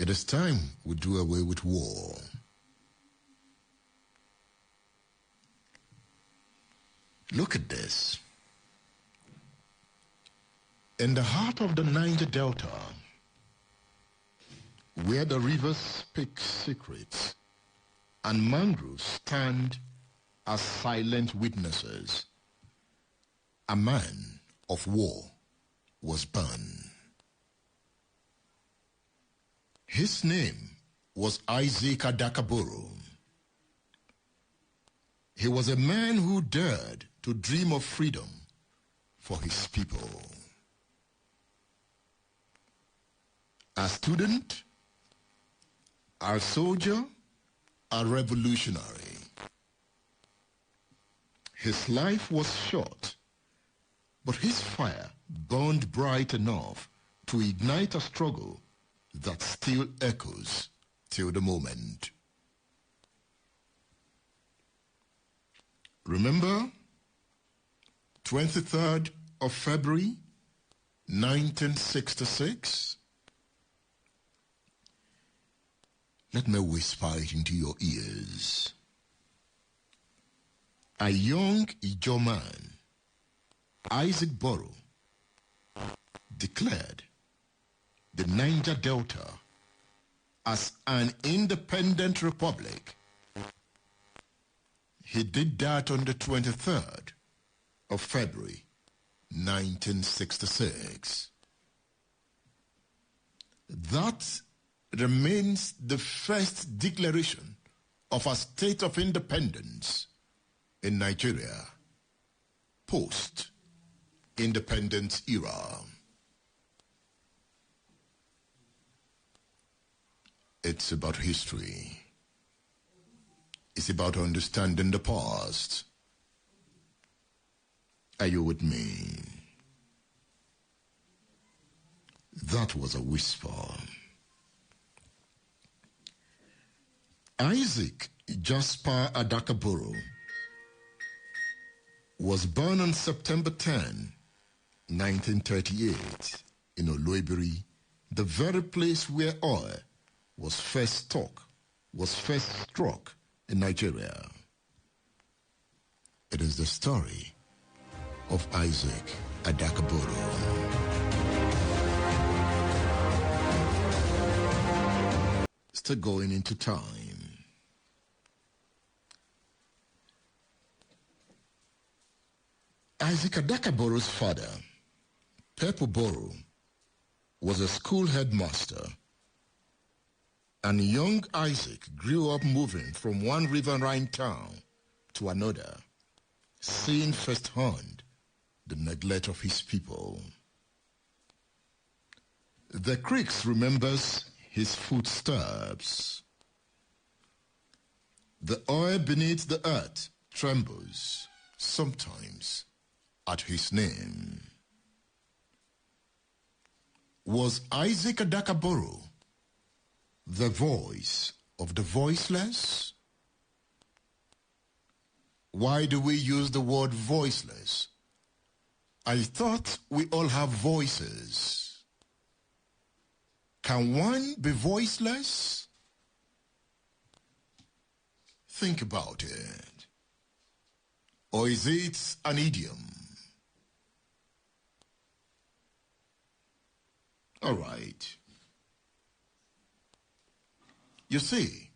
It is time we do away with war. Look at this. In the heart of the Niger Delta, where the rivers speak secrets and mangroves stand as silent witnesses, a man of war was born. His name was Isaac Adaka Boro. He was a man who dared to dream of freedom for his people. A student, a soldier, a revolutionary. His life was short, but his fire burned bright enough to ignite a struggle that still echoes till the moment. Remember, 23rd of February, 1966? Let me whisper it into your ears. A young Ijaw man, Isaac Boro, declared the Niger Delta as an independent republic. He did that on the 23rd of February, 1966. That remains the first declaration of a state of independence in Nigeria post-independence era. It's about history. It's about understanding the past. Are you with me? That was a whisper. Isaac Jasper Adaka Boro was born on September 10, 1938, in Oloibiri, the very place where oil was first struck in Nigeria. It is the story of Isaac Adaka Boro. Still going into time. Isaac Adaka Boro's father, Pepo Boro, was a school headmaster, and young Isaac grew up moving from one riverine town to another, seeing firsthand the neglect of his people. The creeks remembers his footsteps. The oil beneath the earth trembles sometimes at his name. Was Isaac Adaka Boro the voice of the voiceless? Why do we use the word voiceless? I thought we all have voices. Can one be voiceless? Think about it. Or is it an idiom? All right. You see,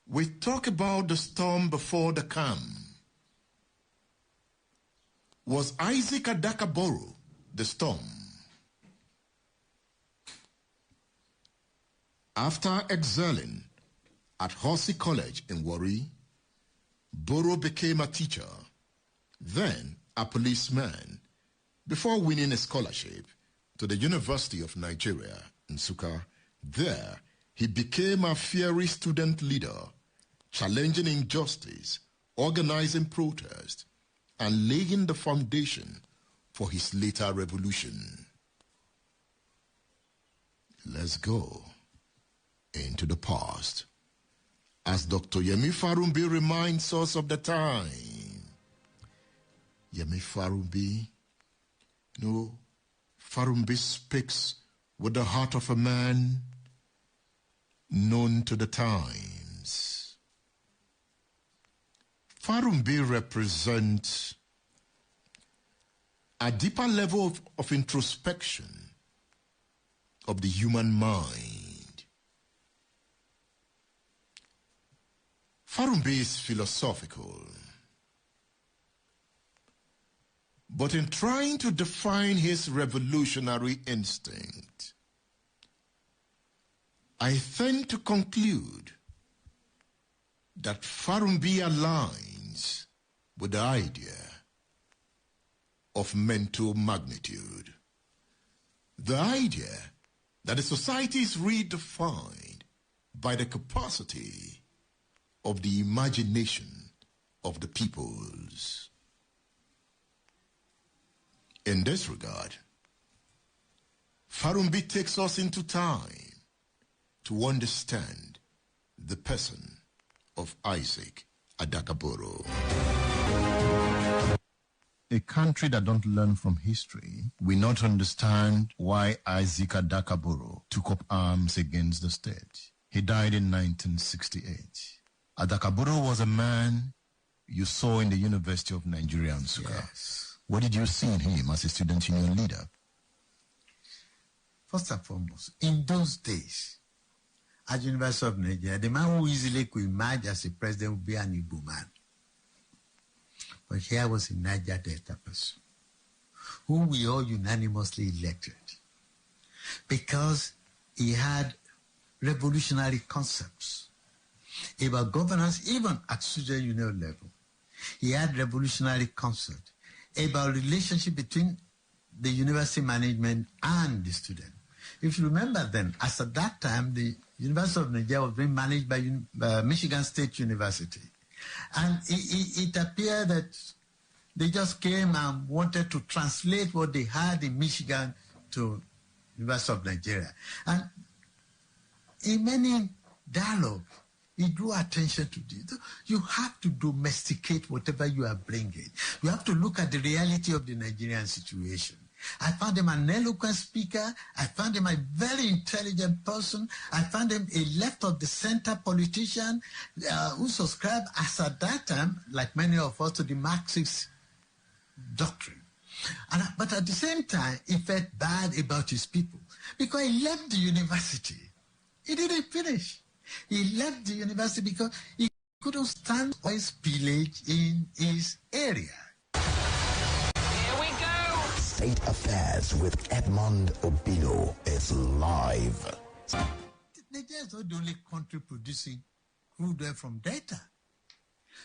we talk about the storm before the calm. Was Isaac Adaka Boro the storm? After excelling at Horsey College in Warri, Boro became a teacher, then a policeman, before winning a scholarship to the University of Nigeria in Nsukka. There, he became a fiery student leader, challenging injustice, organizing protest, and laying the foundation for his later revolution. Let's go into the past, as Dr. Yemi Farumbi reminds us of the time. Yemi Farumbi, Farumbi speaks with the heart of a man known to the times. Farumbi represents a deeper level of introspection of the human mind. Farumbi is philosophical, but in trying to define his revolutionary instinct, I tend to conclude that Farumbi aligns with the idea of mental magnitude. The idea that a society is redefined by the capacity of the imagination of the peoples. In this regard, Farumbi takes us into time to understand the person of Isaac Adaka Boro. A country that don't learn from history will not understand why Isaac Adaka Boro took up arms against the state. He died in 1968. Adaka Boro was a man you saw in the University of Nigeria, Nsukka. Yes. What did you see in him as a student union leader? First and foremost, in those days, at the University of Nigeria, the man who easily could emerge as a president would be an Igbo man. But here was a Niger Delta person, whom we all unanimously elected, because he had revolutionary concepts about governance, even at student union level. He had revolutionary concepts about relationship between the university management and the student. If you remember then, as at that time, the University of Nigeria was being managed by Michigan State University. And it appeared that they just came and wanted to translate what they had in Michigan to University of Nigeria. And in many dialogue, he drew attention to this. You have to domesticate whatever you are bringing. You have to look at the reality of the Nigerian situation. I found him an eloquent speaker. I found him a very intelligent person. I found him a left-of-the-center politician who subscribed, as at that time, like many of us, to the Marxist doctrine. But at the same time, he felt bad about his people because he left the university. He didn't finish. He left the university because he couldn't stand his pillage in his area. State Affairs with Edmond Obilo is live. Nigeria is not the only country producing crude oil from Delta,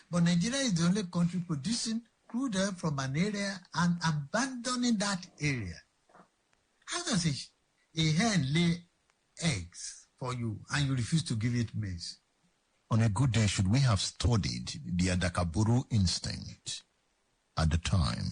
but Nigeria is the only country producing crude oil from an area and abandoning that area. How does a hen lay eggs for you and you refuse to give it maize? On a good day, should we have studied the Adaka Boro instinct at the time?